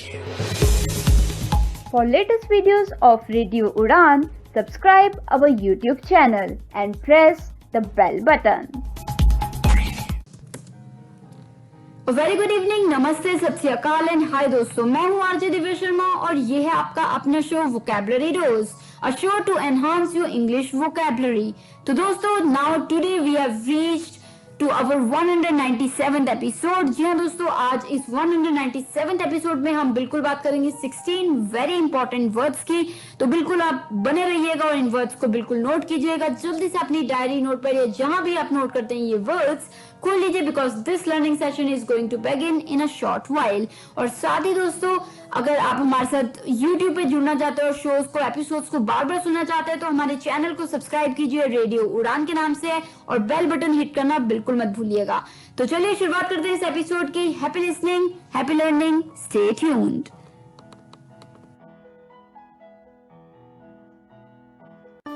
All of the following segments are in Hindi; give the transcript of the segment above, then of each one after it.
For latest videos of Radio Udan, subscribe our YouTube channel and press the bell button. Very good evening, नमस्ते, सत श्री अकाल एंड हाय दोस्तों, मैं हूँ आरजे दिव्या शर्मा और ये है आपका अपना show vocabulary dose, a show to enhance your English vocabulary. तो दोस्तों, now today we have reached to our 197th episode. जी हाँ दोस्तों, आज इस 197th एपिसोड में हम बिल्कुल बात करेंगे 16 वेरी इंपॉर्टेंट वर्ड्स की। तो बिल्कुल आप बने रहिएगा और इन वर्ड्स को बिल्कुल नोट कीजिएगा। जल्दी से अपनी डायरी नोट पर या जहां भी आप नोट करते हैं ये वर्ड्स खोल लीजिए, because this learning session is going to begin in a short while. और साथ ही दोस्तों, अगर आप हमारे साथ YouTube पे जुड़ना चाहते हो और शोज को एपिसोड्स को बार बार सुनना चाहते हैं तो हमारे चैनल को सब्सक्राइब कीजिए रेडियो उड़ान के नाम से और बेल बटन हिट करना बिल्कुल मत भूलिएगा। तो चलिए शुरुआत करते हैं इस एपिसोड की। Happy listening, happy learning, stay tuned.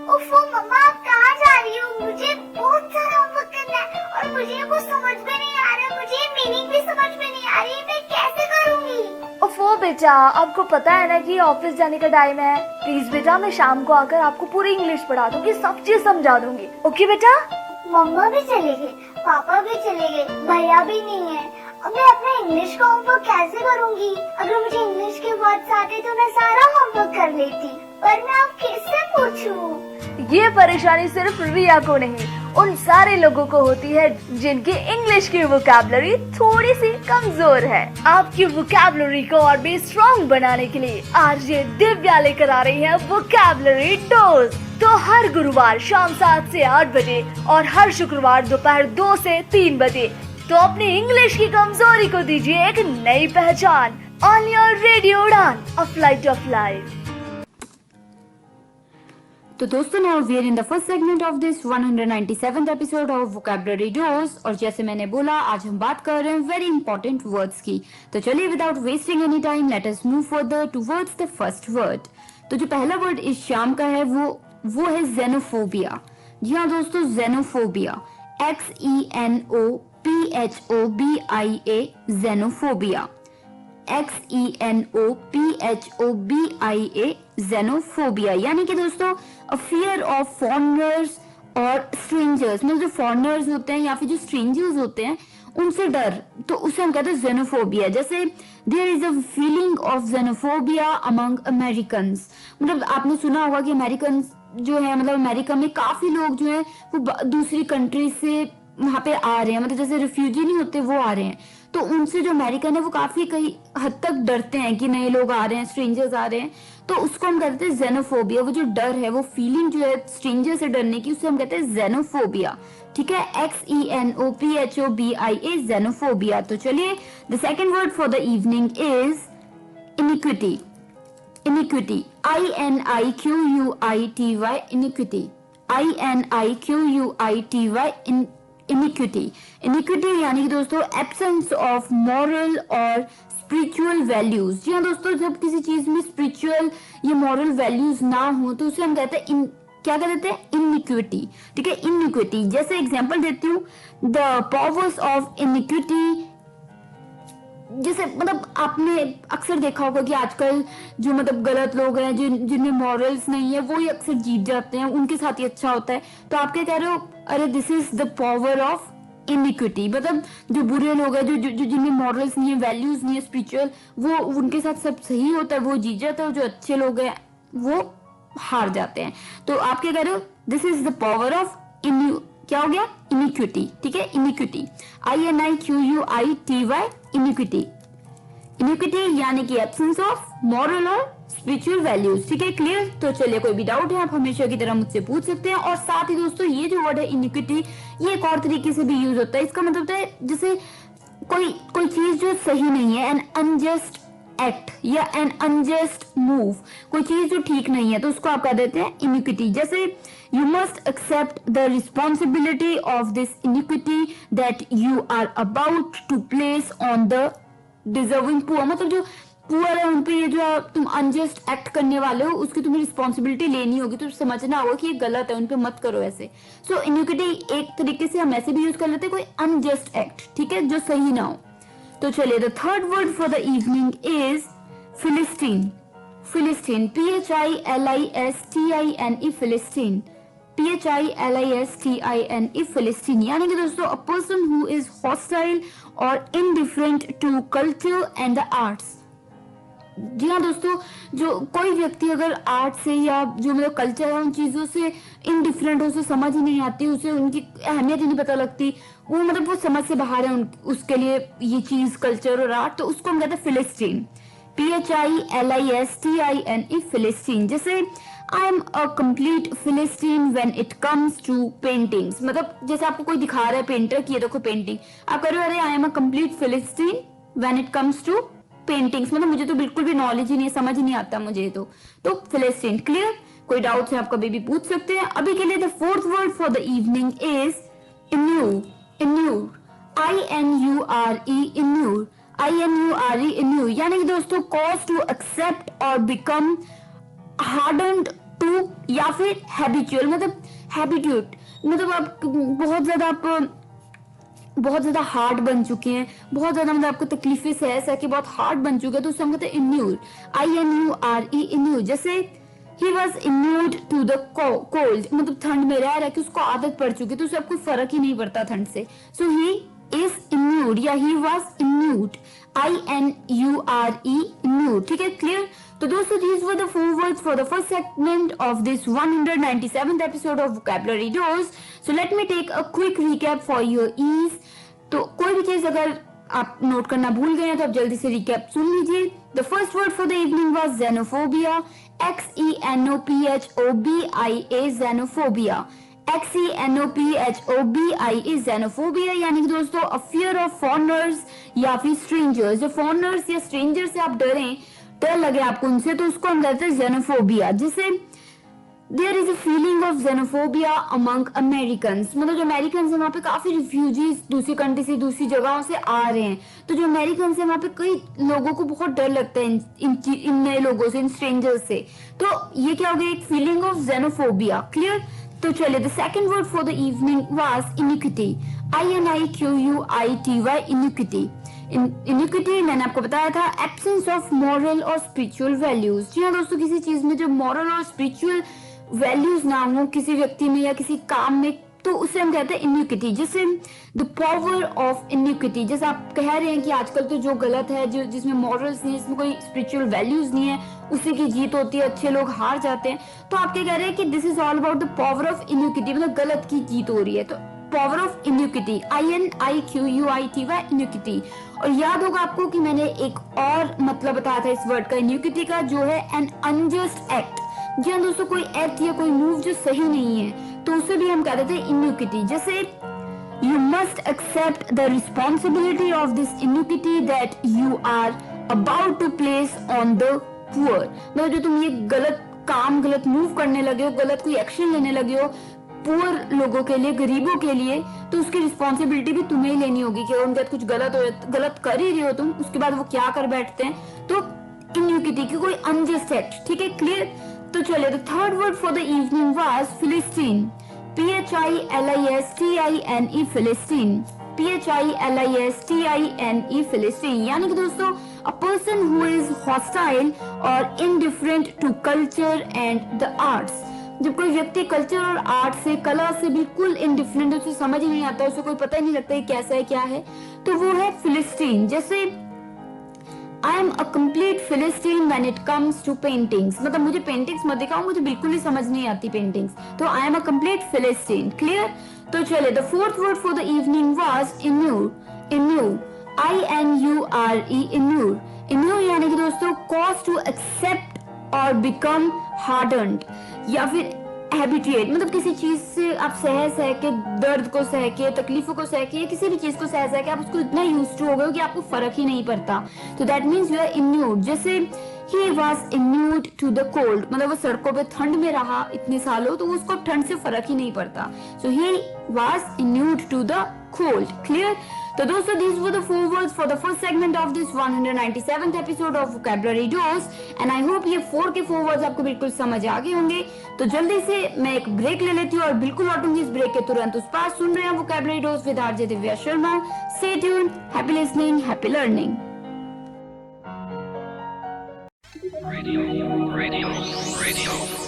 ओफो मम्मा, आप कहाँ जा रही हो? मुझे बहुत सारा होमवर्क करना है और मुझे कुछ समझ में नहीं आ रहा, मुझे मीनिंग भी समझ में नहीं आ रही, मैं कैसे करूँगी? ओफो बेटा, आपको पता है ना कि ऑफिस जाने का टाइम है। प्लीज बेटा, मैं शाम को आकर आपको पूरी इंग्लिश पढ़ा दूंगी, सब चीज समझा दूंगी। ओके बेटा? मम्मा भी चले गए, पापा भी चले गए, भैया भी नहीं है। अब मैं अपना इंग्लिश का होमवर्क कैसे करूँगी? अगर मुझे इंग्लिश के वर्ड्स आते तो मैं सारा होमवर्क कर लेती, पर मैं अब किससे पूछूं? ये परेशानी सिर्फ रिया को नहीं, उन सारे लोगों को होती है जिनकी इंग्लिश की वोकैबुलरी थोड़ी सी कमजोर है। आपकी वोकैबुलरी को और भी स्ट्रॉन्ग बनाने के लिए आरजे दिव्या लेकर आ रही है वोकैबुलरी डोज। तो हर गुरुवार शाम 7 से 8 बजे और हर शुक्रवार दोपहर 2 से 3 बजे तो अपनी इंग्लिश की कमजोरी को दीजिए एक नई पहचान। On your radio Udaan, a flight of life. तो दोस्तों, now we are in the first segment of this 197th episode of vocabulary dose. और जैसे मैंने बोला, आज हम बात कर रहे हैं वेरी इंपॉर्टेंट वर्ड्स की। तो चलिए without wasting any time let us move further towards the first word. तो जो पहला वर्ड इस शाम का है वो है xenophobia। जी हाँ दोस्तों, xenophobia, XENOPHOBIA, xenophobia, XENOPHOBIA, xenophobia, यानी कि दोस्तों फियर ऑफ फॉरेनर्स और स्ट्रेंजर्स। मतलब जो फॉरेनर्स होते हैं या फिर जो स्ट्रेंजर्स होते हैं उनसे डर, तो उसे हम कहते हैं xenophobia। जैसे there is a feeling of xenophobia among Americans. मतलब आपने सुना होगा कि अमेरिकन जो है, मतलब अमेरिका में काफी लोग जो है वो दूसरी कंट्री से वहां पे आ रहे हैं, मतलब जैसे रिफ्यूजी नहीं होते वो आ रहे हैं। तो उनसे जो अमेरिकन है वो काफी कई हद तक डरते हैं कि नए लोग आ रहे हैं, स्ट्रेंजर्स आ रहे हैं। तो उसको हम कहते हैं xenophobia। वो जो डर है, वो फीलिंग जो है स्ट्रेंजर से डरने की, उसे हम कहते हैं xenophobia। ठीक है, XENOPHOBIA, xenophobia। तो चलिए, the second word for the evening is iniquity। iniquity, INIQUITY, iniquity, INIQUITY, iniquity। iniquity यानी कि दोस्तों एब्सेंस ऑफ मॉरल और स्पिरिचुअल वैल्यूज। जी हाँ दोस्तों, जब किसी चीज में स्पिरिचुअल या मॉरल वैल्यूज ना हो तो उसे हम कहते हैं क्या कहते हैं? इनिक्विटी। ठीक है, इनिक्विटी। जैसे एग्जांपल देती हूँ, द पावर्स ऑफ इनिक्विटी। जैसे मतलब आपने अक्सर देखा होगा कि आजकल जो मतलब गलत लोग हैं, जिनमें मॉरल्स नहीं है, वो ही अक्सर जीत जाते हैं, उनके साथ ही अच्छा होता है। तो आप क्या कह रहे हो? अरे this is the power of iniquity. मतलब जो बुरे लोग हैं, जो जिनमें मॉरल्स नहीं है, वैल्यूज नहीं है, स्पिरिचुअल, वो उनके साथ सब सही होता है, वो जीत जाता है। जो अच्छे लोग हैं वो हार जाते हैं। तो आप क्या कह रहे हो? This is the power of क्या हो गया? इनिक्विटी। ठीक है, इनिक्विटी, INIQUITY, इनिक्विटी। इनिक्विटी यानी कि एब्सेंस ऑफ मॉरल और स्पिरिचुअल वैल्यूज। ठीक है, क्लियर? तो चलिए, कोई भी डाउट है आप हमेशा की तरह मुझसे पूछ सकते हैं। और साथ ही दोस्तों, ये जो वर्ड है इनिक्विटी, ये एक और तरीके से भी यूज होता है। इसका मतलब होता है जैसे कोई चीज जो सही नहीं है, एन अनजस्ट एक्ट या एन अनजस्ट मूव, कोई चीज जो ठीक नहीं है, तो उसको आप कह देते हैं इनिक्विटी। जैसे you must accept the responsibility of this iniquity that you are about to place on the deserving poor. मतलब जो पुअर है उन पे ये जो तुम अनजस्ट एक्ट करने वाले हो, उसकी तुम्हें रिस्पॉन्सिबिलिटी लेनी होगी। तो समझना होगा कि ये गलत है, उन पे मत करो ऐसे। सो इनिक्विटी एक तरीके से हम ऐसे भी यूज कर लेते हैं, कोई अनजस्ट एक्ट, ठीक है, जो सही ना हो। तो चलिए, the third word for the evening is philistine, philistine, PHILISTINE, philistine, PHILISTINE, philistine, यानी कि दोस्तों a person who is hostile और indifferent to culture and the arts. जी हाँ दोस्तों, जो कोई व्यक्ति अगर आर्ट से या जो मतलब कल्चर है उन चीजों से इनडिफरेंट, उसे समझ ही नहीं आती, उसे उनकी अहमियत ही नहीं पता लगती, वो मतलब वो समझ से बाहर है उसके लिए ये चीज कल्चर और आर्ट, तो उसको हम कहते हैं फिलिस्टीन, PHILISTINE, फिलिस्टीन। जैसे I am a complete philistine when it comes to paintings, मतलब जैसे आपको कोई दिखा रहा है पेंटर की, ये देखो पेंटिंग, आप कह रहे हो अरे I am a complete philistine when it comes to paintings, मतलब मुझे तो बिल्कुल भी नॉलेज ही नहीं है, समझ ही नहीं आता मुझे तो फिलिस्टीन। क्लियर? कोई डाउट्स है आप कभी भी पूछ सकते हैं। अभी के लिए the fourth word for the evening is inure, inure, INURE, inure, INURE, inure, यानी कि दोस्तों कॉज टू एक्सेप्ट और बिकम हार्डन्ड टू, या फिर हैबिचुअल, मतलब हैबिट्यूट, मतलब आप बहुत ज्यादा हार्ड बन चुके हैं, बहुत ज्यादा मतलब आपको तकलीफें से ऐसा कि बहुत हार्ड बन चुके हैं, तो उससे हम कहते हैं इन्यूर, INURE, इन्यूर। जैसे he was inured to the cold, मतलब ठंड में रह रहा कि उसको आदत पड़ चुकी है, तो उससे कोई फर्क ही नहीं पड़ता ठंड से, सो ही इज इन्यूर्ड या ही वॉज इन्यूर्ड, INURE, इन्यूर्ड। ठीक है, क्लियर? तो दोस्तों these were the 4 words for the first segment of this 197th episode of Vocabulary Dose. So let me take a quick recap for your ease. तो कोई भी चीज अगर आप नोट करना भूल गए हैं तो आप जल्दी से रिकैप सुन लीजिए। The first word for the evening was xenophobia, XENOPHOBIA, xenophobia, XENOPHOBIA, xenophobia, यानी कि दोस्तों a fear of foreigners या फिर strangers, जो foreigners या strangers से आप डर लगे आपको उनसे, तो उसको हम कहते हैं xenophobia। जिसे there is a feeling of xenophobia among Americans, मतलब जो अमेरिकन है वहाँ पे काफी रिफ्यूजीज दूसरी कंट्री से दूसरी जगहों से आ रहे हैं, तो जो अमेरिकन है वहाँ पे कई लोगों को बहुत डर लगता है इन नए लोगों से, इन स्ट्रेंजर्स से, तो ये क्या हो गया, एक फीलिंग ऑफ xenophobia। क्लियर? तो चलिए the second word for the evening was iniquity, INIQUITY, iniquity। Inequity मैंने आपको बताया था एब्सेंस ऑफ मॉरल और स्पिरिचुअल वैल्यूज। जी हाँ दोस्तों, किसी चीज में जो मॉरल और स्पिरिचुअल वैल्यूज ना हो किसी व्यक्ति में या किसी काम में, तो उसे हम कहते हैं इनिक्विटी। जैसे द पावर ऑफ इनिक्विटी, जैसे आप कह रहे हैं कि आजकल तो जो गलत है, जो जिसमें मॉरल्स नहीं, जिसमें कोई स्पिरिचुअल वैल्यूज नहीं है, उसी की जीत होती है, अच्छे लोग हार जाते हैं, तो आप क्या कह रहे हैं कि this is all about the power of iniquity, मतलब गलत की जीत हो रही है, तो power of iniquity, INIQUITY, inequity. और याद होगा आपको कि मैंने एक और मतलब बताया था इस वर्ड का इनिक्विटी का, जो है एन अनजस्ट एक्ट। जी हाँ दोस्तों, कोई एक्ट या कोई मूव जो सही नहीं है, तो उसे भी हम कहते थे इनिक्विटी। जैसे you must accept the responsibility of this iniquity that you are about to place on the poor, मतलब जो तुम ये गलत काम, गलत मूव करने लगे हो, गलत कोई एक्शन लेने लगे हो पुअर लोगों के लिए, गरीबों के लिए, तो उसकी रिस्पॉन्सिबिलिटी भी तुम्हें ही लेनी होगी कि उनके साथ कुछ गलत कर ही रहे हो तुम, उसके बाद वो क्या कर बैठते हैं, तो इनिक्विटी की कोई अनजस्ट एक्ट। ठीक है, क्लियर? तो चलिए the third word for the evening was philistine, PHILISTINE, philistine, PHILISTINE, philistine, यानी कि दोस्तों a person who is hostile और indifferent to culture and the arts. जब कोई व्यक्ति कल्चर और आर्ट से, कला से बिल्कुल इनडिफरेंट, उसे समझ ही नहीं आता, उसे कोई पता ही नहीं लगता है कैसा है क्या है, तो वो है फिलिस्टीन। जैसे I am a complete philistine when it comes to paintings, मतलब मुझे पेंटिंग्स मत दिखाओ, मुझे बिल्कुल ही समझ नहीं आती पेंटिंग्स, तो I am a complete philistine. Clear? तो चलिए the fourth word for the evening was inure, inure, INURE, inure, inure, यानी कि दोस्तों कॉज टू एक्सेप्ट और बिकम हार्डन्ड या फिर हैबिचुएट, मतलब किसी चीज से आप सह के, दर्द को सह के, तकलीफों को सह के, किसी भी चीज को सह के आप उसको इतना यूज्ड टू हो गए हो कि आपको फर्क ही नहीं पड़ता, तो that means you are inured. जैसे he was inured to the cold, मतलब वो सड़कों पे ठंड में रहा इतने सालों, तो उसको ठंड से फर्क ही नहीं पड़ता, so he was inured to the cold. Clear? तो दोस्तों these were the 4 words for the first segment of this 197th episode of Vocabulary Dose and I hope ये 4 के 4 words आपको बिल्कुल समझ आ गए होंगे। तो जल्दी से मैं एक ब्रेक ले लेती हूँ और बिल्कुल लौटूंगी इस ब्रेक के तुरंत उस पास। सुन रहे हैं Vocabulary Dose with RJ Divya Sharma. Stay tuned, happy listening, happy learning।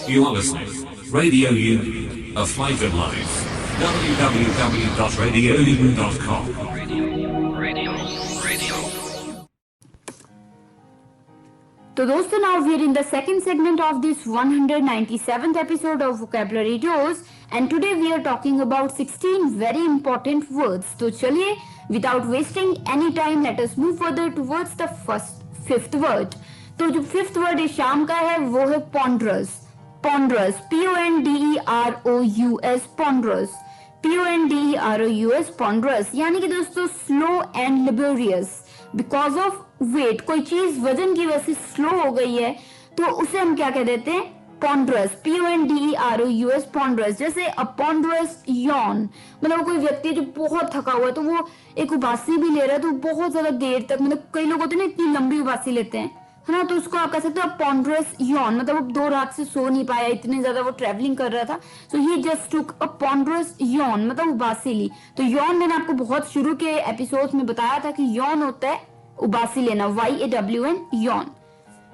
You are listening. Radio U, a flavored life. www.radiou.com. तो दोस्तों, now we are in the second segment of this 197th episode of Vocabulary Dose, and today we are talking about 16 very important words. तो चलिए, without wasting any time, let us move further towards the fifth word. तो जो fifth word इस शाम का है वो है ponderous. Ponderous, Ponderous, ponderous, Ponderous, ponderous, यानी कि दोस्तों slow and laborious. Because of weight, कोई चीज वजन की वजह से स्लो हो गई है तो उसे हम क्या कह देते हैं? पॉन्डरस, Ponderous, पॉन्डरस. जैसे अ पॉन्डरस यॉन, मतलब कोई व्यक्ति जो बहुत थका हुआ है तो वो एक उबासी भी ले रहा है तो बहुत ज्यादा देर तक, मतलब कई लोग होते हैं ना इतनी लंबी उबासी लेते हैं, है ना, तो उसको आप कह सकते हो पॉन्डरस यॉन, मतलब वो 2 रात से सो नहीं पाया, इतने ज्यादा वो ट्रेवलिंग कर रहा था, सो ही जस्ट टुक अ पॉन्डरस यॉन, मतलब उबासी ली. तो यॉन मैंने आपको बहुत शुरू के एपिसोड्स में बताया था कि यॉन होता है उबासी लेना, YAWN, यॉन.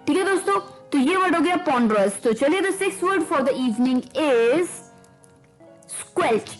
ठीक है दोस्तों, तो ये वर्ड हो गया पॉन्डरस. तो चलिए, the sixth word for the evening is squelch.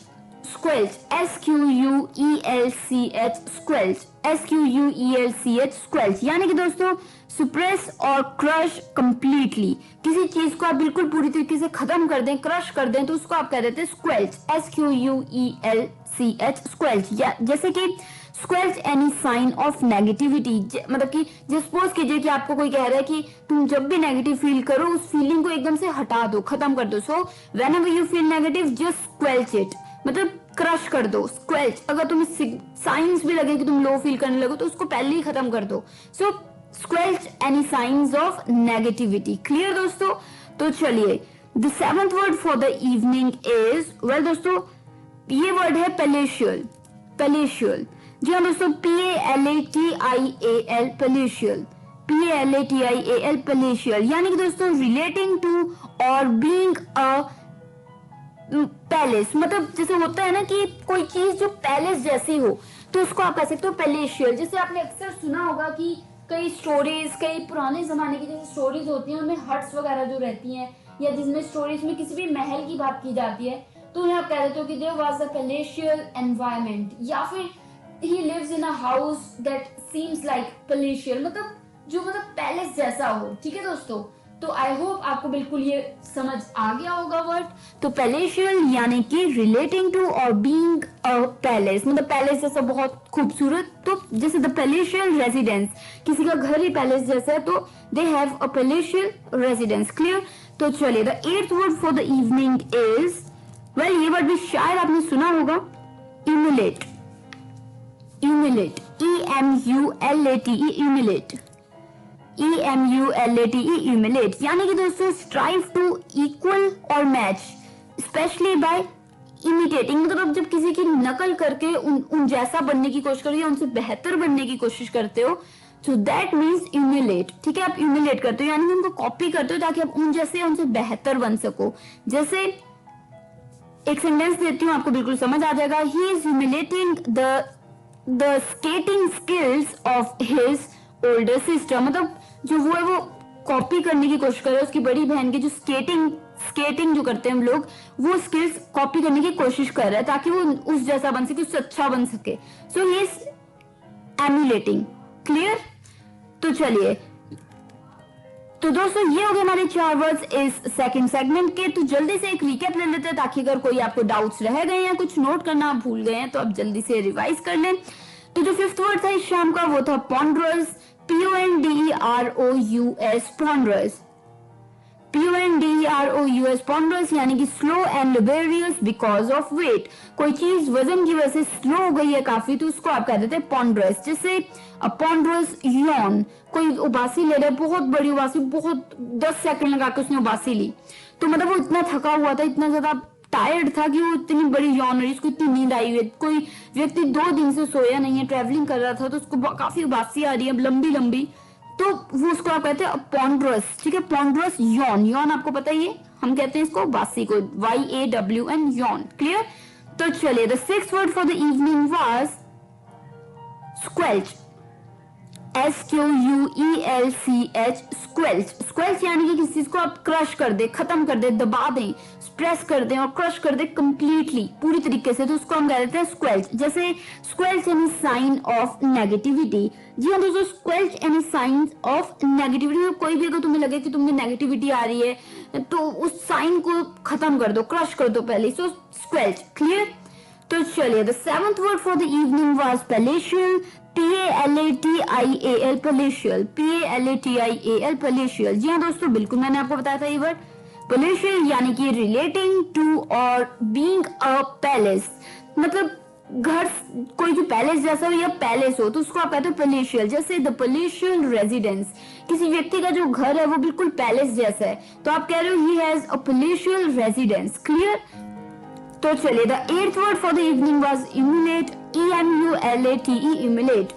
Squelch, SQUELCH, squelch, SQUELCH, squelch, यानी कि दोस्तों सुप्रेस और क्रश कंप्लीटली. किसी चीज को आप बिल्कुल पूरी तरीके से खत्म कर दें, क्रश कर दें, तो उसको आप कह देते हैं स्क्वेल्च, SQUELCH, स्क्वेल्च. जैसे कि स्क्वेल्च एनी साइन ऑफ नेगेटिविटी, मतलब कि सपोज कीजिए कि आपको कोई कह रहा है कि तुम जब भी नेगेटिव फील करो उस फीलिंग को एकदम से हटा दो, खत्म कर दो. So whenever you feel negative just squelch it, मतलब क्रश कर दो, स्क्वेल्च. अगर तुम्हें साइंस भी लगे कि तुम लो फील करने लगो तो उसको पहले ही खत्म कर दो. So squelch any signs of negativity. Clear दोस्तों? तो चलिए, the seventh word for the evening is, well दोस्तों, ये वर्ड है पैलेशियल. पैलेशियल, जी हाँ दोस्तों, PALATIAL, पैलेशियल, PALATIAL, पैलेशियल, यानी कि दोस्तों रिलेटिंग टू और बीइंग अ पैलेस. मतलब जैसे होता है ना कि कोई चीज जो पैलेस जैसी हो तो उसको आप कह सकते हो पैलेशियल. जैसे आपने अक्सर सुना होगा कि कई स्टोरीज, कई पुराने जमाने की जैसे स्टोरीज होती हैं उनमें हट्स वगैरह जो रहती हैं, या जिसमें स्टोरीज में किसी भी महल की बात की जाती है तो उन्हें आप कह देते हो कि there was a palatial environment, या फिर he lives in a house that seems like palatial, मतलब जो पैलेस जैसा हो. ठीक है दोस्तों, तो आई होप आपको बिल्कुल ये समझ आ गया होगा वर्ड. तो पैलेशियल यानी कि रिलेटिंग टू और बीइंग अ पैलेस, मतलब पैलेस जैसा बहुत खूबसूरत. तो जैसे द पैलेशियल रेजिडेंस, किसी का घर ही पैलेस जैसा है तो they have a palatial residence. Clear? तो चलिए, the eighth word for the evening is, well ये वर्ड भी शायद आपने सुना होगा, emulate. Emulate, EMULATE, emulate, EMULATE, emulate, यानी कि दोस्तों strive to equal or match, especially by imitating, मतलब जब किसी की नकल करके उन जैसा बनने की कोशिश करो या उनसे बेहतर बनने की कोशिश करते हो, so that means emulate. ठीक है, आप emulate करते हो यानी कि उनको कॉपी करते हो ताकि आप उन जैसे उनसे बेहतर बन सको. जैसे एक सेंटेंस देती हूँ, आपको बिल्कुल समझ आ जाएगा. He is emulating the skating skills of his older sister, मतलब जो वो है वो कॉपी करने की कोशिश कर रहा है उसकी बड़ी बहन की जो स्केटिंग जो करते हैं हम लोग, वो स्किल्स कॉपी करने की कोशिश कर रहा है ताकि वो उस जैसा बन सके, उससे अच्छा बन सके. सो ही इज एम्यूलेटिंग. क्लियर? तो चलिए, तो दोस्तों ये हो गए हमारे 4 वर्ड्स इस सेकंड सेगमेंट के. तो जल्दी से एक रिकैप ले लेते हैं ताकि अगर कोई आपको डाउट्स रह गए या कुछ नोट करना आप भूल गए हैं तो आप जल्दी से रिवाइज कर लें. तो जो फिफ्थ वर्ड था इस शाम का वो था पॉन्डरस, PONDEROUS, पॉन्डरस, PONDEROUS, पॉन्डरस, यानी कि slow and laborious because of weight. कोई चीज वजन की वजह से स्लो हो गई है काफी तो उसको आप कह देते हैं पॉन्डरस. जैसे अ पॉन्डरस यॉन, कोई उबासी ले रहा है, बहुत बड़ी उबासी, बहुत 10 सेकंड लगा के उसने उबासी ली, तो मतलब वो इतना थका हुआ था, इतना ज्यादा टायर्ड था कि वो इतनी बड़ी यॉन रही, उसको इतनी नींद आई हुई है. कोई व्यक्ति 2 दिन से सोया नहीं है, ट्रेवलिंग कर रहा था तो उसको काफी उबासी आ रही है लंबी लंबी, तो वो उसको आप कहते हैं पॉन्डरस. ठीक है, पॉन्डरस यॉन, यॉन आपको पता ही है, हम कहते हैं इसको उबासी को, YAWN, यॉन. क्लियर? तो चलिए, the sixth word for the evening was squelch, SQUELCH, squelch. Squelch यानी कि किसी चीज को आप क्रश कर दे, खत्म कर दे, दबा दें, प्रेस कर दें और क्रश कर दे कंप्लीटली, पूरी तरीके से, तो उसको हम कह देते हैं स्क्वेल्च। जैसे स्क्वेल्च एनी साइन ऑफ नेगेटिविटी। जी हाँ दोस्तों, स्क्वेल्च एनी साइन ऑफ नेगेटिविटी। कोई भी अगर तुम्हें लगे कि तुम्हें नेगेटिविटी आ रही है तो उस साइन को खत्म कर दो, क्रश कर दो पहले, सो स्क्वेल्च। क्लियर? तो चलिए, the seventh word for the evening was palatial, PALATIAL, palatial, PALATIAL, palatial. जी हाँ दोस्तों, बिल्कुल मैंने आपको बताया था ये वर्ड पैलेशियल, यानी कि रिलेटिंग टू और बीइंग अ पैलेस, मतलब घर, कोई जो पैलेस जैसा हो या पैलेस हो तो उसको आप कहते हो पैलेशियल। जैसे द पैलेशियल रेजिडेंस, किसी व्यक्ति का जो घर है वो बिल्कुल पैलेस जैसा है, तो आप कह रहे हो he has a palatial residence. Clear? तो चलिए, the eighth word for the evening was emulate, EMULATE, emulate.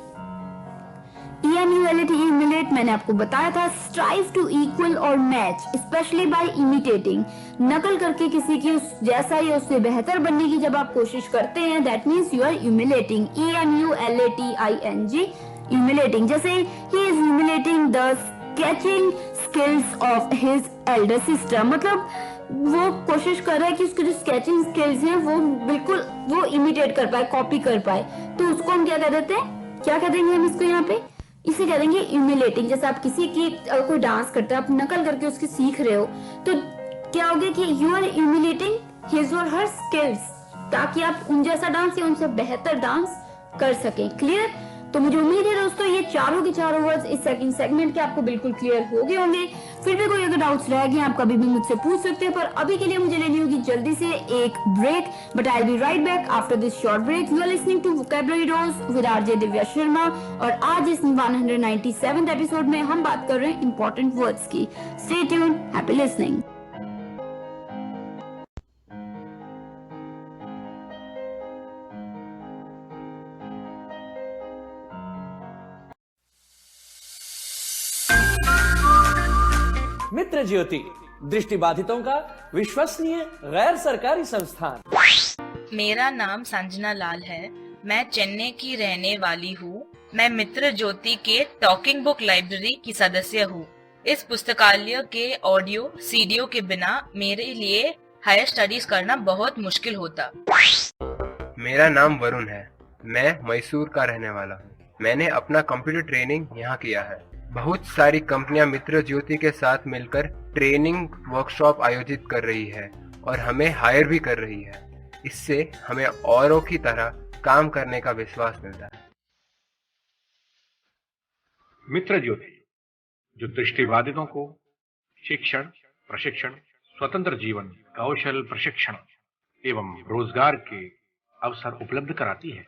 EMULATE, emulate मैंने आपको बताया था, स्ट्राइव टू इक्वल और मैच, स्पेशली बाय इमिटेटिंग, नकल करके किसी की उस जैसा या उससे बेहतर बनने की जब आप कोशिश करते हैं, that means you are emulating, EMULATING, emulating. जैसे he is emulating the sketching skills of his elder sister, मतलब वो कोशिश कर रहा है कि उसके जो स्केचिंग स्किल्स हैं वो बिल्कुल वो इमिटेट कर पाए, कॉपी कर पाए, तो उसको हम क्या कह देते हैं, क्या कह देंगे हम इसको यहाँ पे, इसे कह देंगे इम्यूलेटिंग। जैसे आप किसी की कोई डांस करते हैं, आप नकल करके उसकी सीख रहे हो, तो क्या होगा कि यू आर इम्यूलेटिंग हिज और हर स्किल्स, ताकि आप उन जैसा डांस या उनसे बेहतर डांस कर सकें। क्लियर? तो मुझे उम्मीद है दोस्तों ये चारों के चारों वर्ड्स इस सेकंड सेगमेंट के आपको बिल्कुल क्लियर हो गए होंगे। फिर भी कोई अगर डाउट्स रह गए आप कभी भी मुझसे पूछ सकते हैं, पर अभी के लिए मुझे लेनी होगी जल्दी से एक break, but I will be right back after this short break. You are listening to vocabulary dose with RJ Divya Sharma, और आज इस 197th एपिसोड में हम बात कर रहे हैं इंपॉर्टेंट वर्ड्स की। Stay tuned, happy listening. Mitra Jyoti, दृष्टिबाधितों का विश्वसनीय गैर सरकारी संस्थान। मेरा नाम संजना लाल है। मैं चेन्नई की रहने वाली हूँ। मैं मित्र ज्योति के टॉकिंग बुक लाइब्रेरी की सदस्य हूँ। इस पुस्तकालय के ऑडियो सीडीओ के बिना मेरे लिए हायर स्टडीज करना बहुत मुश्किल होता। मेरा नाम वरुण है। मैं मैसूर का रहने वाला हूँ। मैंने अपना कंप्यूटर ट्रेनिंग यहाँ किया है। बहुत सारी कंपनियां मित्र ज्योति के साथ मिलकर ट्रेनिंग वर्कशॉप आयोजित कर रही है और हमें हायर भी कर रही है। इससे हमें औरों की तरह काम करने का विश्वास मिलता है। मित्र ज्योति, जो दृष्टिबाधितों को शिक्षण, प्रशिक्षण, स्वतंत्र जीवन, कौशल प्रशिक्षण एवं रोजगार के अवसर उपलब्ध कराती है।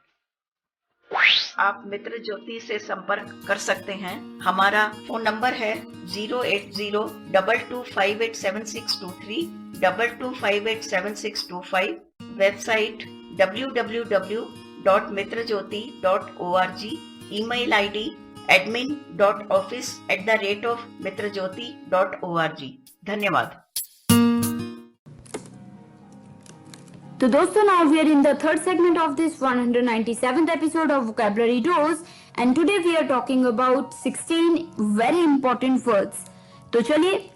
आप मित्र ज्योति से संपर्क कर सकते हैं। हमारा फोन नंबर है 08022587623, 22587625, website www.mitrajyoti.org, email ID admin.office@mitrajyoti.org। धन्यवाद। तो दोस्तों, now we are in the third segment of this 197th episode of Vocabulary Dose, and today we are talking about 16 very important words. तो चलिए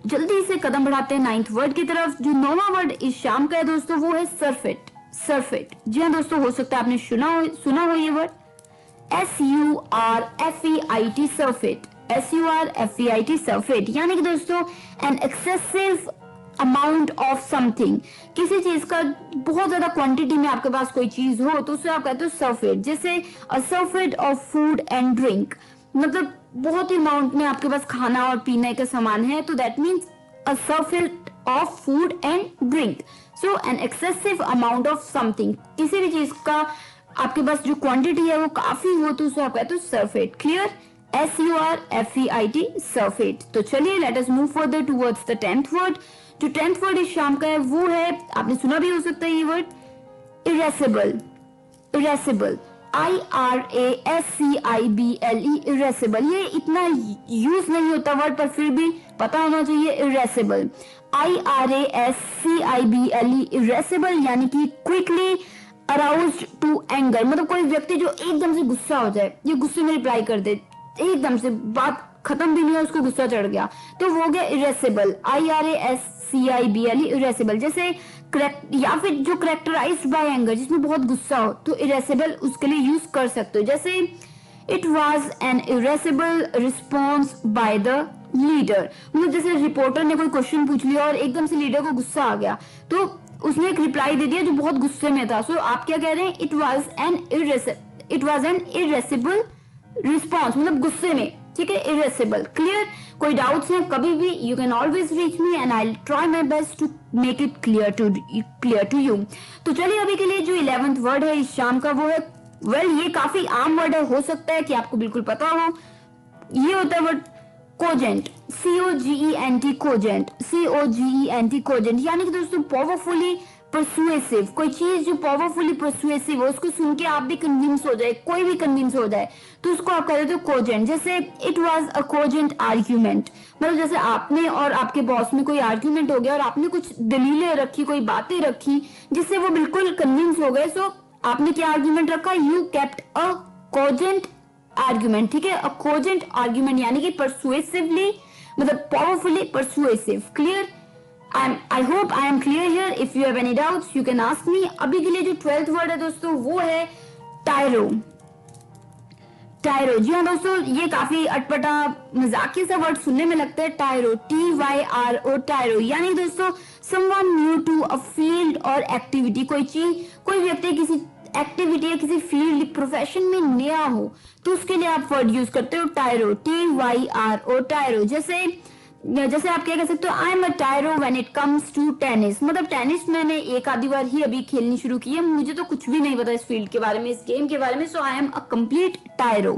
जल्दी से कदम बढ़ाते हैं 9th वर्ड की तरफ। जो 9वां वर्ड इस शाम का है दोस्तों वो है सरफेट। सरफेट, जी हाँ दोस्तों, हो सकता है आपने सुना हो ये वर्ड, SURFEIT, सरफेट, SURFEIT, सरफेट, यानी कि दोस्तों N excessive amount of something, किसी चीज का बहुत ज्यादा क्वांटिटी में आपके पास कोई चीज हो तो उसे आप कहते हो सरफेट। जैसे अ surfeit of food and drink, मतलब बहुत ही अमाउंट में आपके पास खाना और पीने का सामान है, तो that means a surfeit of food and drink. So an excessive amount of something, किसी भी चीज का आपके पास जो क्वांटिटी है वो काफी हो तो उसे आप कहते हो सरफेट। क्लियर? SURFEIT, सरफेट। तो चलिए let us move further towards the 10th word. जो 10th वर्ड इस शाम का है वो है, आपने सुना भी हो सकता है ये word, erasable. Erasable, IRASCIBLE, erasable. ये इतना यूज नहीं होता वर्ड, पर फिर भी पता होना चाहिए। इरेसेबल, IRASCIBLE, इरेसेबल, यानी कि क्विकली अराउज्ड टू एंगर, मतलब कोई व्यक्ति जो एकदम से गुस्सा हो जाए, ये गुस्से में रिप्लाई कर दे, एकदम से बात खत्म भी नहीं है, उसको गुस्सा चढ़ गया, तो वो हो गया इरेसिबल, IRASCIBLE, इरेसिबल। जैसे या फिर जो करेक्टराइज्ड बाय एंगर, जिसमें बहुत गुस्सा हो, तो इरेसिबल उसके लिए यूज कर सकते हो। जैसे it was an इरेसिबल response by the leader, मतलब जैसे रिपोर्टर ने कोई क्वेश्चन पूछ लिया और एकदम से लीडर को गुस्सा आ गया, तो उसने एक रिप्लाई दे दिया जो बहुत गुस्से में था। सो आप क्या कह रहे हैं, इट वॉज एन इरेसिबल रिस्पॉन्स, मतलब गुस्से में, ठीक है, इरेसिबल। क्लियर? कोई डाउट्स हैं कभी भी, you can always reach me and I try my best to make it clear to you. तो चलिए अभी के लिए जो 11th वर्ड है इस शाम का वो है, ये काफी आम वर्ड है, हो सकता है कि आपको बिल्कुल पता हो। ये होता है word cogent, COGENT, cogent, COGENT, cogent, यानी कि दोस्तों पावरफुली परसुएसिव, कोई चीज जो पावरफुली परसुएसिव है, उसको सुन के आप भी कन्विंस हो जाए, कोई भी कन्विंस हो जाए, तो उसको आप कहते हो कोजेंट। जैसे it was a cogent argument, मतलब जैसे आपने और आपके बॉस में कोई आर्ग्यूमेंट हो गया और आपने कुछ दलीलें रखी, कोई बातें रखी जिससे वो बिल्कुल कन्विंस हो गए। सो आपने क्या आर्ग्यूमेंट रखा, you kept a cogent argument, ठीक है, अ कोजेंट आर्ग्यूमेंट, यानी कि परसुएसिवली, मतलब powerfully persuasive. Clear? I hope I am clear here. If you have any doubts, you can ask me. अभी के लिए जो 12th वर्ड है दोस्तों वो है टायरो। टायरो, जी हाँ दोस्तों, ये काफी अटपटा मजाकिया सा वर्ड सुनने में लगता है, टायरो, TYRO, टायरो, यानी दोस्तों someone new to a field और एक्टिविटी, कोई चीज, कोई व्यक्ति किसी एक्टिविटी या किसी फील्ड प्रोफेशन में नया हो, तो उसके लिए आप वर्ड यूज करते हो टायरो, TYRO, टायरो। जैसे आप क्या कह सकते हो, I am a tyro when it comes to tennis, मतलब टेनिस मैंने एक आधी बार ही अभी खेलनी शुरू की है, मुझे तो कुछ भी नहीं पता इस फील्ड के बारे में, इस गेम के बारे में, so I am a complete tyro.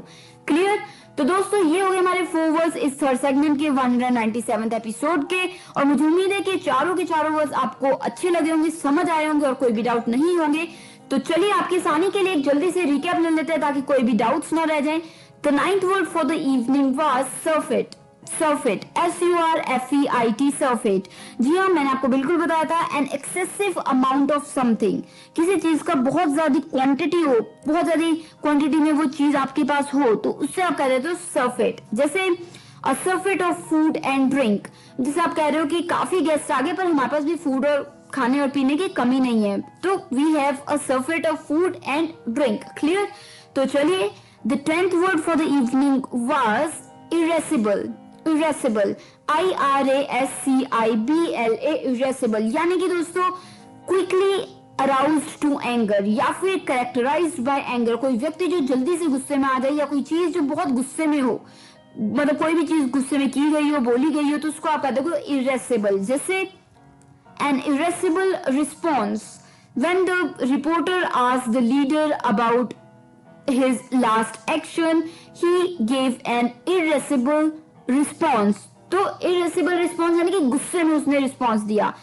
Clear? तो दोस्तों ये हो गए हमारे 4 वर्ड्स इस थर्ड सेगमेंट के 197th एपिसोड के, और मुझे उम्मीद है कि चारों के चारों वर्ड्स आपको अच्छे लगे होंगे, समझ आए होंगे और कोई भी डाउट नहीं होंगे। तो चलिए आपकी आसानी के लिए एक जल्दी से रिकैप ले लेते हैं ताकि कोई भी डाउट्स ना रह जाए। The 9th word for the evening was surfeit, surfeit, SURFEIT, surfeit. जी हाँ, मैंने आपको बिल्कुल बताया था, an excessive amount of something, किसी चीज का बहुत ज्यादा क्वांटिटी हो, बहुत ज्यादा क्वांटिटी में वो चीज आपके पास हो, तो उससे आप कह देते हो सरफेट। जैसे अ surfeit of food and drink, जैसे आप कह रहे हो कि काफी गेस्ट आ गए पर हमारे पास भी फूड और खाने और पीने की कमी नहीं है, तो we have a surfeit of food and drink. Clear? तो चलिए the 10th word for the evening was irascible, irascible, IRASCIBLA, irascible, यानी कि दोस्तों क्विकली अराउज्ड टू एंगर या फिर कैरेक्टराइज्ड बाय एंगर, कोई व्यक्ति जो जल्दी से गुस्से में आ जाए या कोई चीज जो बहुत गुस्से में हो, मतलब कोई भी चीज गुस्से में की गई हो, बोली गई हो, तो उसको आप कहते हो इरेसिबल। जैसे an irascible response when the reporter asked the leader about his last action, he gave an irascible response। तो irascible response यानी कि गुस्से में उसने रिस्पॉन्स दिया,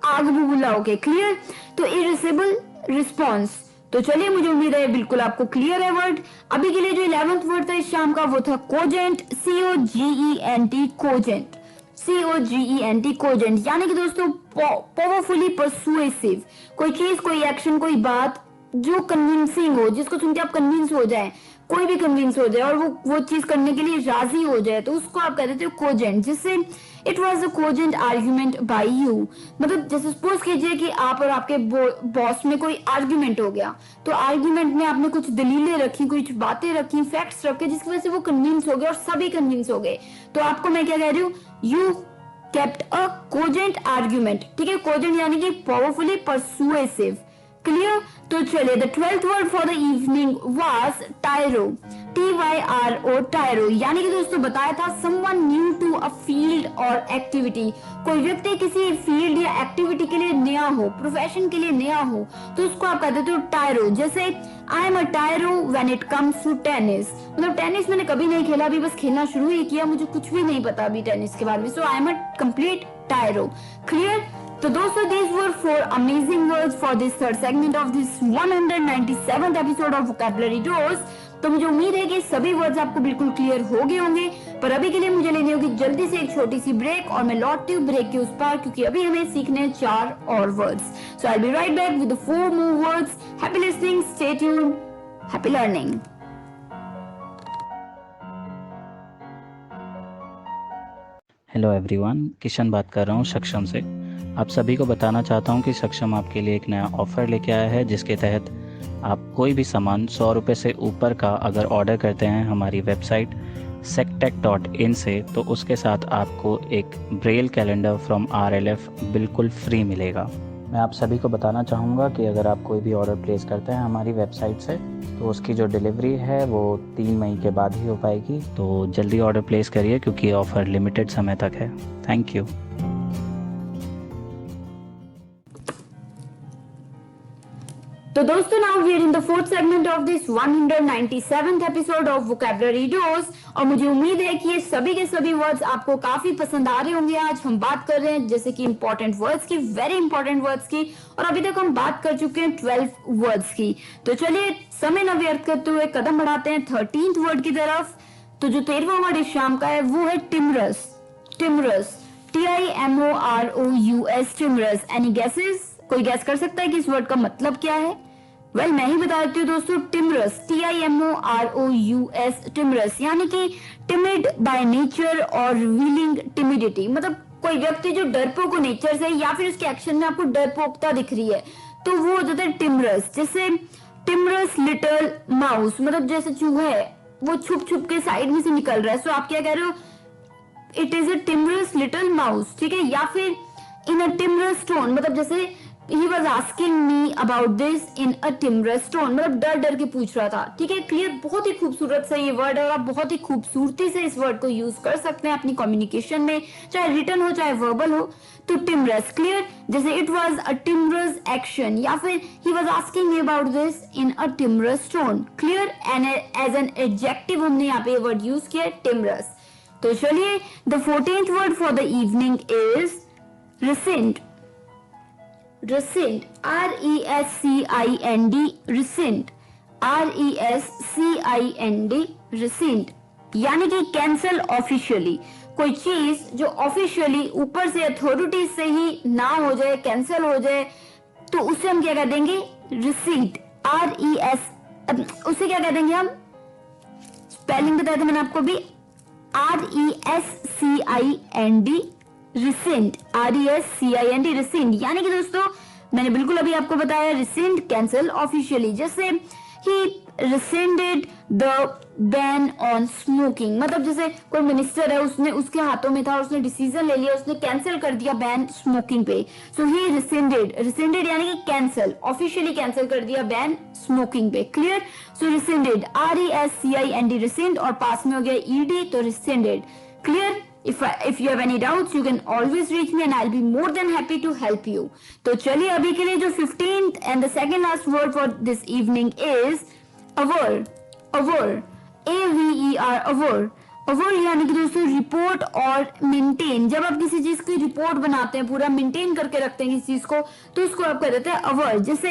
आग बबूला होके। क्लियर? तो irascible response। तो चलिए मुझे उम्मीद है बिल्कुल आपको क्लियर है वर्ड। अभी के लिए जो 11th वर्ड था इस शाम का वो था cogent, COGENT, cogent, COGENT, cogent, यानी कि दोस्तों पावरफुली परसुएसिव, कोई चीज, कोई एक्शन, कोई बात जो कन्विंसिंग हो, जिसको सुन के आप कन्विंस हो जाए, कोई भी कन्विंस हो जाए और वो चीज करने के लिए राजी हो जाए, तो उसको आप कह देते हो कोजेंट। जिससे it was a cogent argument by you, मतलब जैसे सपोज कीजिए कि आप और आपके बॉस में कोई आर्ग्यूमेंट हो गया, तो आर्ग्यूमेंट में आपने कुछ दलीलें रखी, कुछ बातें रखी, फैक्ट्स रखे, जिसकी वजह से वो कन्विंस हो गए और सभी कन्विंस हो गए, तो आपको मैं क्या कह रही हूँ, you kept a cogent argument. ठीक है, कोजेंट यानी कि पावरफुली परसुएसिव। क्लियर? तो चलिए the 12th word for the evening was tyro, TYRO, tyro, यानी कि दोस्तों बताया था someone new to a field और एक्टिविटी, कोई व्यक्ति किसी फील्ड या एक्टिविटी के लिए नया हो, प्रोफेशन के लिए नया हो, तो उसको आप कहते हो टायरो। जैसे I am a tyro when it comes to tennis, मतलब टेनिस मैंने कभी नहीं खेला, अभी बस खेलना शुरू ही किया, मुझे कुछ भी नहीं पता अभी टेनिस के बारे में, so I am a complete tyro. Clear? तो दोस्तों these were 4 amazing words for this third segment of this 197th episode of Vocabulary Dose। तो मुझे उम्मीद है कि सभी वर्ड्स आपको बिल्कुल क्लियर हो गए होंगे, पर अभी के लिए मुझे लेनी होगी जल्दी से एक छोटी सी ब्रेक और मैं लौटती हूँ ब्रेक के उस पार, क्योंकि अभी हमें सीखने 4 और words. So I will be right back with 4 more words। Happy listening, stay tuned, happy learning. Hello everyone, Kishan बात कर रहा हूँ सक्षम से। आप सभी को बताना चाहता हूँ कि सक्षम आपके लिए एक नया ऑफ़र लेके आया है, जिसके तहत आप कोई भी सामान 100 रुपये से ऊपर का अगर ऑर्डर करते हैं हमारी वेबसाइट sectech.in से, तो उसके साथ आपको एक ब्रेल कैलेंडर फ्रॉम RLF बिल्कुल फ्री मिलेगा। मैं आप सभी को बताना चाहूँगा कि अगर आप कोई भी ऑर्डर प्लेस करते हैं हमारी वेबसाइट से, तो उसकी जो डिलीवरी है वो 3 मई के बाद ही हो पाएगी। तो जल्दी ऑर्डर प्लेस करिए क्योंकि ऑफ़र लिमिटेड समय तक है। Thank you. तो दोस्तों, now we are in the fourth segment of this 197th episode of vocabulary dose, और मुझे उम्मीद है कि ये सभी के सभी वर्ड्स आपको काफी पसंद आ रहे होंगे। आज हम बात कर रहे हैं जैसे कि इंपॉर्टेंट वर्ड्स की, वेरी इंपॉर्टेंट वर्ड्स की, और अभी तक हम बात कर चुके हैं 12 वर्ड्स की। तो चलिए समय न व्यर्थ करते हुए कदम बढ़ाते हैं 13th वर्ड की तरफ। तो जो 13वां वर्ड इस शाम का है वो है timorous. Timorous, TIMOROUS, timorous. Any guesses? कोई गैस कर सकता है कि इस वर्ड का मतलब क्या है? वेल, मैं ही बता देती हूँ दोस्तों। टिमरस, TIMOROUS, टिमरस यानी कि टिमिड बाय नेचर और रिवीलिंग टिमिडिटी, मतलब कोई व्यक्ति जो डरपोक नेचर से या फिर उसके एक्शन में आपको डरपोकता दिख रही है, तो वो हो जाता है टिमरस। जैसे टिमरस लिटिल माउस, मतलब जैसे चूहा है वो छुप छुप के साइड में से निकल रहा है, सो आप क्या कह रहे हो? It is a timorous little mouse, ठीक है। या फिर इन अ टिमरस टोन, मतलब जैसे he was asking me about this in a timorous tone, मतलब डर डर के पूछ रहा था, ठीक है। क्लियर, बहुत ही खूबसूरत सा ये वर्ड है और आप बहुत ही खूबसूरती से इस वर्ड को यूज कर सकते हैं अपनी कम्युनिकेशन में, चाहे रिटन हो चाहे वर्बल हो। तो टिमरस, क्लियर, जैसे इट वाज अ टिमरस एक्शन, या फिर he was asking me about this in a timorous tone, clear. And as an adjective हमने यहाँ पे ये वर्ड यूज किया, टिमरस। तो चलिए, the 14th word for the evening is rescind. Rescind, RESCIND, rescind, RESCIND, rescind, यानी कि कैंसल ऑफिशियली। कोई चीज जो ऑफिशियली ऊपर से अथॉरिटी से ही ना हो जाए, कैंसल हो जाए, तो उसे हम क्या कह देंगे? rescind, उसे क्या कह देंगे हम? स्पेलिंग बताया था मैंने आपको भी, RESCIND, rescind, RESCIND, rescind, यानी कि दोस्तों मैंने बिल्कुल अभी आपको बताया, rescind, कैंसल ऑफिशियली। जैसे he rescinded the ban on smoking, मतलब जैसे कोई मिनिस्टर है, उसने उसके हाथों में था, उसने डिसीजन ले लिया, उसने कैंसिल कर दिया बैन स्मोकिंग पे। सो he rescinded यानी कि कैंसिल, ऑफिशियली कैंसिल कर दिया बैन स्मोकिंग पे, क्लियर। सो rescinded, RESCIND, rescind, और पास में हो गया ED, तो rescinded, clear. If you have any doubts, you can always reach me and I'll be more than happy to help you. तो चलिए अभी के लिए जो 15th and the second last word for this evening is aver. AVER, aver यानी कि दोस्तों रिपोर्ट और मेंटेन। जब आप किसी चीज की रिपोर्ट बनाते हैं, पूरा मेंटेन करके रखते हैं किसी चीज को, तो उसको आप कह देते हैं अवर। जैसे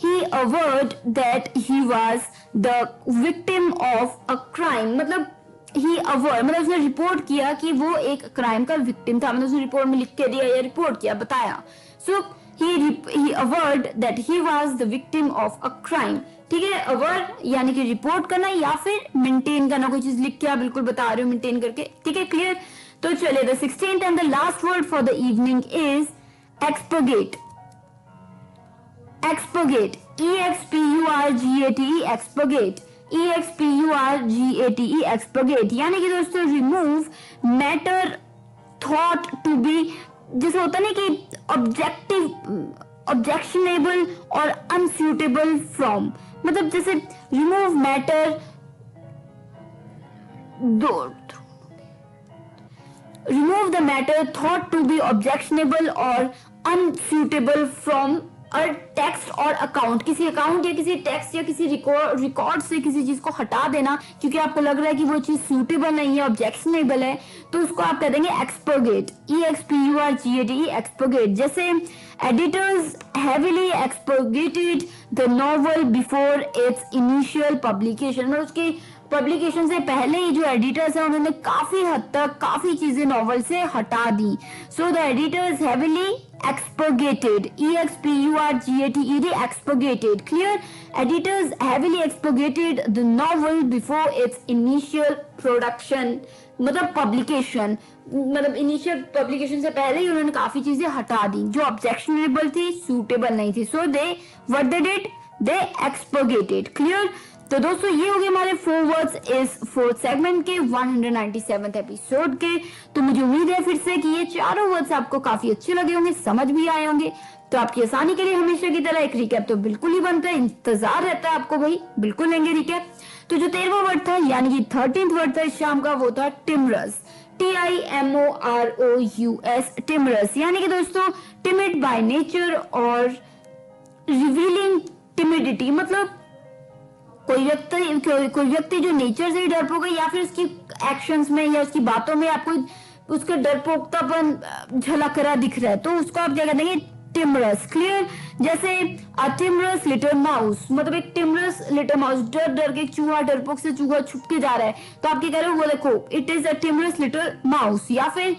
he averred that he was the victim of a crime, मतलब ही अवर, मतलब उसने रिपोर्ट किया कि वो एक क्राइम का विक्टिम था, मतलब उसने रिपोर्ट में लिख के दिया या रिपोर्ट किया, बताया। So he averred that he was the victim of a crime, ठीक है। अवर यानी कि रिपोर्ट करना या फिर मेंटेन करना, कोई चीज लिख के आप बिल्कुल बता रहे हो मेंटेन करके, ठीक है, क्लियर। तो चलिए, the 16th and the last word for the evening is expurgate. Expurgate, EXPURGATE, expurgate, EXPURGATE, expurgate, यानी कि दोस्तों remove matter thought to be, जैसे होता नहीं कि ऑब्जेक्टिव, ऑब्जेक्शनेबल और अनसूटेबल फ्रॉम, मतलब जैसे remove matter, remove the matter thought to be objectionable और अनसूटेबल फ्रॉम और टेक्स्ट और अकाउंट, किसी अकाउंट या किसी टेक्स्ट या किसी रिकॉर्ड से किसी चीज को हटा देना क्योंकि आपको लग रहा है कि वो चीज सूटेबल नहीं है, ऑब्जेक्शनेबल है, तो उसको आप कह देंगे एक्सपरगेट, EXPURGATE, एक्सपरगेट। जैसे editors heavily expurgated the novel before its initial publication, मतलब उसकी पब्लिकेशन से पहले ही जो एडिटर्स हैं उन्होंने काफी हद तक काफी चीजें नॉवल से हटा दी। So the editors heavily expurgated, EXPURGATE, expurgated, clear। Editors heavily expurgated the novel before its initial production, मतलब पब्लिकेशन, मतलब इनिशियल पब्लिकेशन से पहले ही उन्होंने काफी चीजें हटा दी जो ऑब्जेक्शनेबल थी, सूटेबल नहीं थी. So they what they did, they expurgated. Clear. तो दोस्तों ये हो गए हमारे 4 वर्ड्स इस 4th सेगमेंट के 197th एपिसोड के. तो मुझे उम्मीद है फिर से कि ये चारों वर्ड्स आपको काफी अच्छे लगे होंगे, समझ भी आए होंगे. तो आपकी आसानी के लिए हमेशा की तरह एक रिकैप तो बिल्कुल ही बनता है, इंतजार रहता है आपको भाई, बिल्कुल लेंगे रिकैप. तो जो 13वां वर्ड था यानी कि 13th वर्ड था इस शाम का, वो था टिमरस. TIMOROUS, टिमरस. यानी कि दोस्तों टिमिड बाय नेचर और रिवीलिंग टिमिडिटी. मतलब कोई व्यक्ति जो नेचर से ही डरपोक है या फिर उसकी एक्शंस में या उसकी बातों में आपको उसका डरपोकतापन झलक रहा दिख रहा है, तो उसको आप क्या कहते हैं, टिमरस. क्लियर. जैसे अ टिमरस लिटिल माउस, मतलब एक टिमरस लिटिल माउस, डर डर के चूहा, डरपोक से चूहा छुप के जा रहा है, तो आप क्या कह रहे हो, वो देखो it is a timorous little mouse. या फिर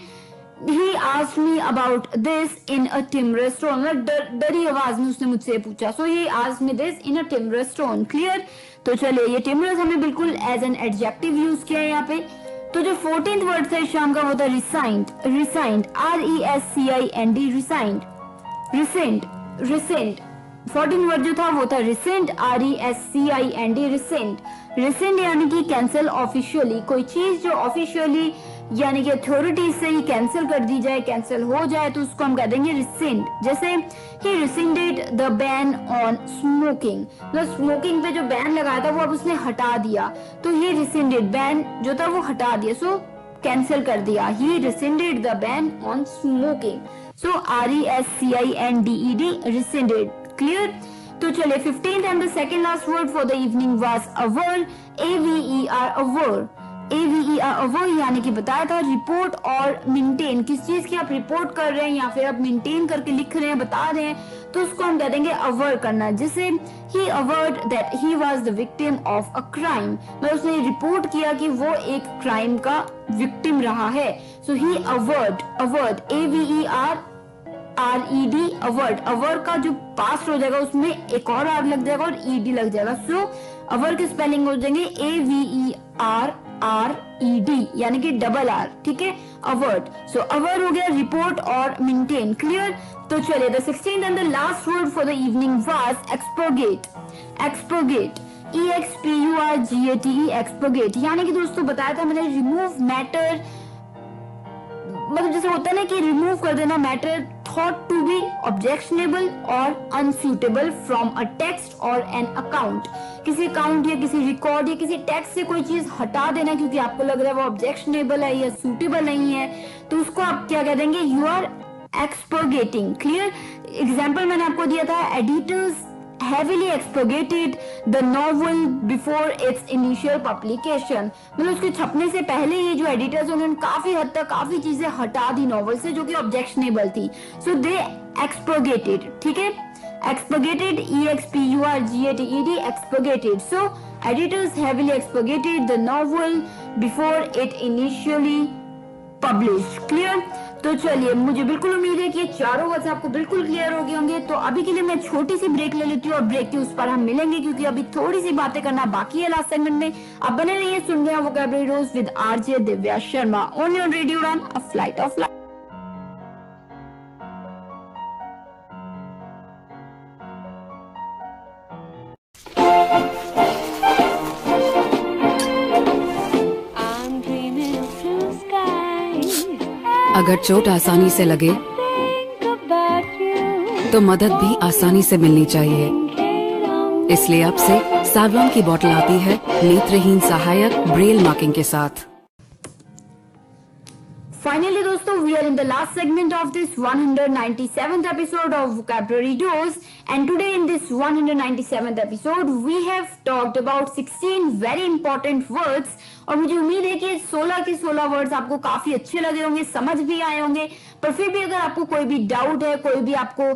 he asked me about this in a timorous tone, मतलब डरी आवाज में उसने मुझसे पूछा. so he asked me this in a timorous tone. Clear. तो चलिए ये timorous हमने बिल्कुल एज एन एडजेक्टिव यूज किया है यहाँ पे. तो जो 14th वर्ड था इस शाम का वो था rescind. Rescind, RESCIND, rescind. Rescind, rescind. 14th word जो था वो था रिसेंट, RESCIND, रिसेंट. रिसेंट यानी कि कैंसिल ऑफिशियली, कोई चीज जो ऑफिशियली यानी कि अथॉरिटी से ही कैंसिल कर दी जाए, कैंसिल हो जाए, तो उसको हम कह देंगे रिसेंट. जैसे ही rescinded the ban on smoking, मतलब स्मोकिंग पे जो बैन लगाया था वो अब उसने हटा दिया, तो ही रिसेंडेड, बैन जो था वो हटा दिया, सो कैंसिल कर दिया. He rescinded the ban on smoking. So RESCINDED, rescinded. Clear. तो चलिए 15th and the second last word for the evening was aver. AVER, aver. AVER, aver यानी कि बताया था रिपोर्ट और मेंटेन, किस चीज की आप रिपोर्ट कर रहे हैं या फिर आप मेंटेन करके लिख रहे हैं, बता रहे हैं, तो उसको हम कह देंगे अवर करना. जैसे he averred that he was the victim of a crime, मतलब उसने रिपोर्ट किया कि वो एक क्राइम का विक्टिम रहा है. so he averred, averred, AVERRED, averred. Aver का जो पास्ट हो जाएगा उसमें एक और आर लग जाएगा और ED लग जाएगा. सो अवर की स्पेलिंग हो जाएंगे AVERRED, यानी कि डबल R. ठीक है, अवर्ड. सो अवर हो गया रिपोर्ट और मेंटेन. क्लियर. तो चलिए the 16th and the last word for the evening was expurgate. Expurgate, EXPURGATE, expurgate. यानी कि दोस्तों बताया था मैंने रिमूव मैटर, मतलब जैसे होता है ना कि रिमूव कर देना matter thought to be objectionable और अनसूटेबल फ्रॉम अ टेक्स्ट और एन अकाउंट. किसी अकाउंट या किसी रिकॉर्ड या किसी टेक्स्ट से कोई चीज हटा देना क्योंकि आपको लग रहा है वो ऑब्जेक्शनेबल है या सूटेबल नहीं है, तो उसको आप क्या कह देंगे, यू आर एक्सपर्गेटिंग. क्लियर. एग्जाम्पल मैंने आपको दिया था, editors heavily expurgated the novel before its initial publication, मतलब उसके छपने से पहले ये जो एडिटर्स उन्होंने काफी हद तक काफी चीजें हटा दी नॉवल से जो कि ऑब्जेक्शनेबल थी. सो दे एक्सपर्गेटेड. ठीक है, expurgated, EXPURGATED, expurgated. So editors heavily expurgated the novel before it initially published. क्लियर. तो चलिए मुझे बिल्कुल उम्मीद है कि ये चारों वर्ड्स आपको बिल्कुल क्लियर हो गए होंगे. तो अभी के लिए मैं छोटी सी ब्रेक ले लेती हूँ और ब्रेक के उस पर हम मिलेंगे क्योंकि अभी थोड़ी सी बातें करना बाकी है लास्ट सेगमेंट में. आप बने रहिए, सुन रहे हैं वोकैबुलरी रोज with RJ Divya Sharma, only on radio Udaan, a flight of life. अगर चोट आसानी से लगे तो मदद भी आसानी से मिलनी चाहिए. इसलिए अब से सावलॉन की बोतल आती है नेत्रहीन सहायक ब्रेल मार्किंग के साथ. Finally दोस्तों, we are in the last segment of this 197th episode of Vocabulary Dose, and today in this 197th episode we have talked about 16 very important words. और मुझे उम्मीद है कि 16 के 16 वर्ड्स आपको काफी अच्छे लगे होंगे, समझ भी आए होंगे. पर फिर भी अगर आपको कोई भी डाउट है, कोई भी आपको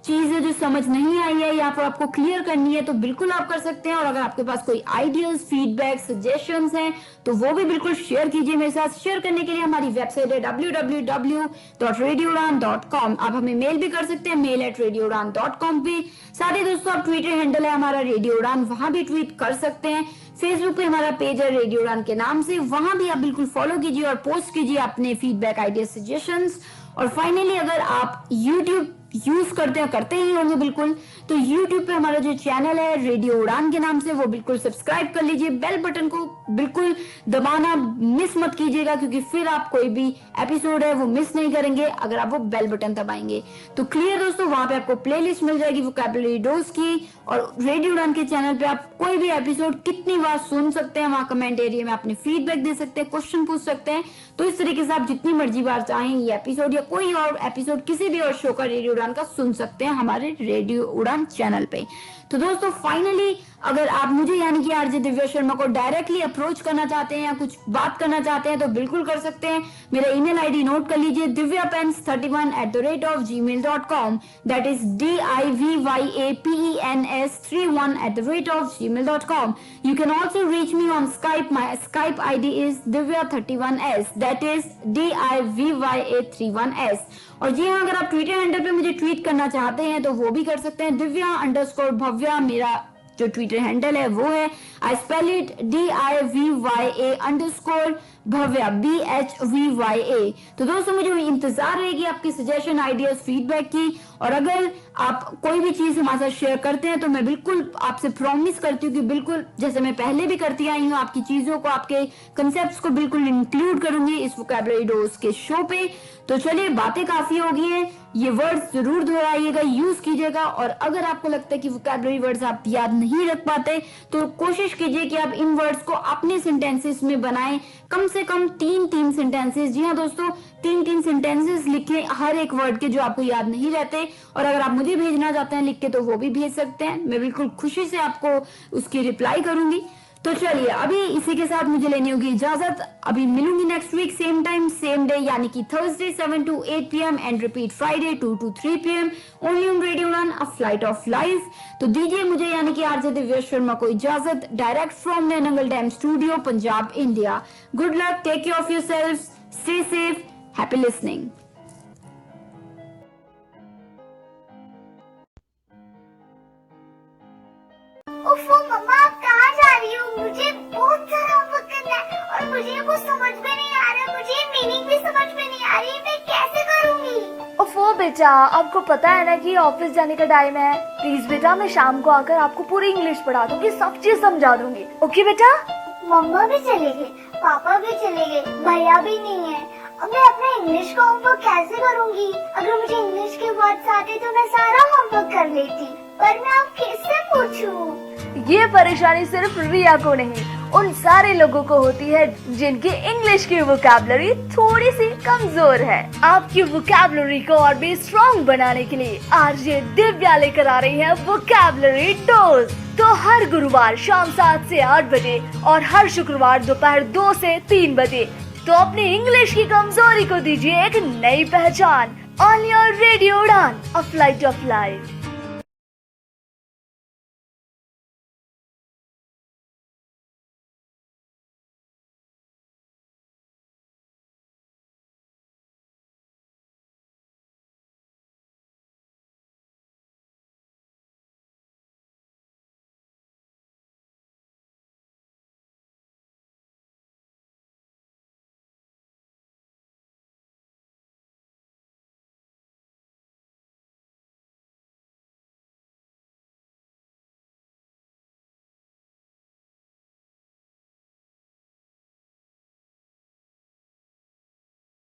चीज है जो समझ नहीं आई है या फिर आपको क्लियर करनी है तो बिल्कुल आप कर सकते हैं। और अगर आपके पास कोई आइडियाज, फीडबैक, सजेशंस हैं तो वो भी बिल्कुल शेयर कीजिए मेरे साथ। शेयर करने के लिए हमारी वेबसाइट है www.radioudan.com। आप हमें मेल भी कर सकते हैं, mail@radioudan.com पे। साथ ही दोस्तों आप ट्विटर हैंडल है हमारा रेडियो उड़ान, वहां भी ट्वीट कर सकते हैं। फेसबुक पे हमारा पेज है रेडियो उड़ान के नाम से, वहां भी आप बिल्कुल फॉलो कीजिए और पोस्ट कीजिए अपने फीडबैक, आइडिया, सजेशंस। और फाइनली अगर आप यूट्यूब यूज करते ही होंगे बिल्कुल, तो YouTube पे हमारा जो चैनल है रेडियो उड़ान के नाम से वो बिल्कुल सब्सक्राइब कर लीजिए। बेल बटन को बिल्कुल दबाना मिस मत कीजिएगा, क्योंकि फिर आप कोई भी एपिसोड है वो मिस नहीं करेंगे अगर आप वो बेल बटन दबाएंगे। तो क्लियर दोस्तों, वहां पे आपको प्लेलिस्ट मिल जाएगी वोकैबुलरी डोज की, और रेडियो उड़ान के चैनल पे आप कोई भी एपिसोड कितनी बार सुन सकते हैं। वहां कमेंट एरिया में अपने फीडबैक दे सकते हैं, क्वेश्चन पूछ सकते हैं। तो इस तरीके से आप जितनी मर्जी बार चाहें ये एपिसोड या कोई और एपिसोड किसी भी और शो का रेडियो उड़ान का सुन सकते हैं हमारे रेडियो उड़ान चैनल पे। तो दोस्तों फाइनली अगर आप मुझे यानी कि आरजे दिव्या शर्मा को डायरेक्टली अप्रोच करना चाहते हैं या कुछ बात करना चाहते हैं तो बिल्कुल कर सकते हैं। मेरा ईमेल आईडी नोट कर लीजिए, divyapens31@gmail.com। That is DIVYAPENS31@gmail.com। You can also reach me on Skype. My Skype ID is divya31s. That is DIVYA31s। और जी हाँ, अगर आप ट्विटर हैंडल पे मुझे ट्वीट करना चाहते हैं तो वो भी कर सकते हैं। दिव्या_भव्या मेरा जो ट्विटर हैंडल है वो है। आई स्पेल इट DIVYA_भव्या BHVYA। तो दोस्तों मुझे इंतजार रहेगी आपकी सजेशन, आइडियाज, फीडबैक की। और अगर आप कोई भी चीज हमारे साथ शेयर करते हैं तो मैं बिल्कुल आपसे प्रॉमिस करती हूँ कि बिल्कुल जैसे मैं पहले भी करती आई हूँ आपकी चीजों को, आपके कंसेप्ट्स को बिल्कुल इंक्लूड करूंगी इस वोकैबुलरी डोज के शो पे। तो चलिए, बातें काफी हो गई हैं, ये वर्ड्स जरूर दोहराइएगा, यूज कीजिएगा। और अगर आपको लगता है कि वोकैबुलरी वर्ड्स आप याद नहीं रख पाते तो कोशिश कीजिए कि आप इन वर्ड्स को अपने सेंटेंसेस में बनाएं, कम से कम 3 सेंटेंसेस। जी हाँ दोस्तों, 3 सेंटेंसेस लिखें हर एक वर्ड के जो आपको याद नहीं रहते। और अगर आप मुझे भेजना चाहते हैं लिख के तो वो भी भेज सकते हैं, मैं बिल्कुल खुशी से आपको उसकी रिप्लाई करूंगी। तो चलिए, अभी इसी के साथ मुझे लेनी होगी इजाजत। अभी मिलूंगी next week same time same day, यानी कि Thursday 7 to 8 PM and repeat Friday 2 to 3 PM only on radio Udaan, a flight of life. तो दीजिए मुझे यानी कि आरजे दिव्या शर्मा को इजाजत, direct from Nangal dam studio, Punjab, India. Good luck, take care of yourselves, stay safe, happy listening. उफ़ो मम्मा, आप कहाँ जा रही हो? मुझे बहुत सारा होमवर्क करना है और मुझे कुछ समझ में नहीं आ रहा, मुझे मीनिंग भी समझ में नहीं आ रही, मैं कैसे करूँगी? ओफो बेटा, आपको पता है ना कि ऑफिस जाने का टाइम है। प्लीज बेटा, मैं शाम को आकर आपको पूरी इंग्लिश पढ़ा दूंगी, सब चीज समझा दूंगी। ओके बेटा? मम्मा भी चले गए, पापा भी चले गए, भैया भी नहीं है। अब मैं अपना इंग्लिश का होमवर्क कैसे करूँगी? अगर मुझे इंग्लिश के वर्ड्स आते तो मैं सारा होमवर्क कर लेती, पर मैं अब किससे पूछूं? ये परेशानी सिर्फ रिया को नहीं, उन सारे लोगों को होती है जिनकी इंग्लिश की वोकैबुलरी थोड़ी सी कमजोर है। आपकी वोकैबुलरी को और भी स्ट्रॉन्ग बनाने के लिए आरजे दिव्या लेकर आ रही है वोकैबुलरी डोज। तो हर गुरुवार शाम 7 से 8 बजे और हर शुक्रवार दोपहर 2 से 3 बजे तो अपनी इंग्लिश की कमजोरी को दीजिए एक नई पहचान। On your radio Udaan, a flight of life.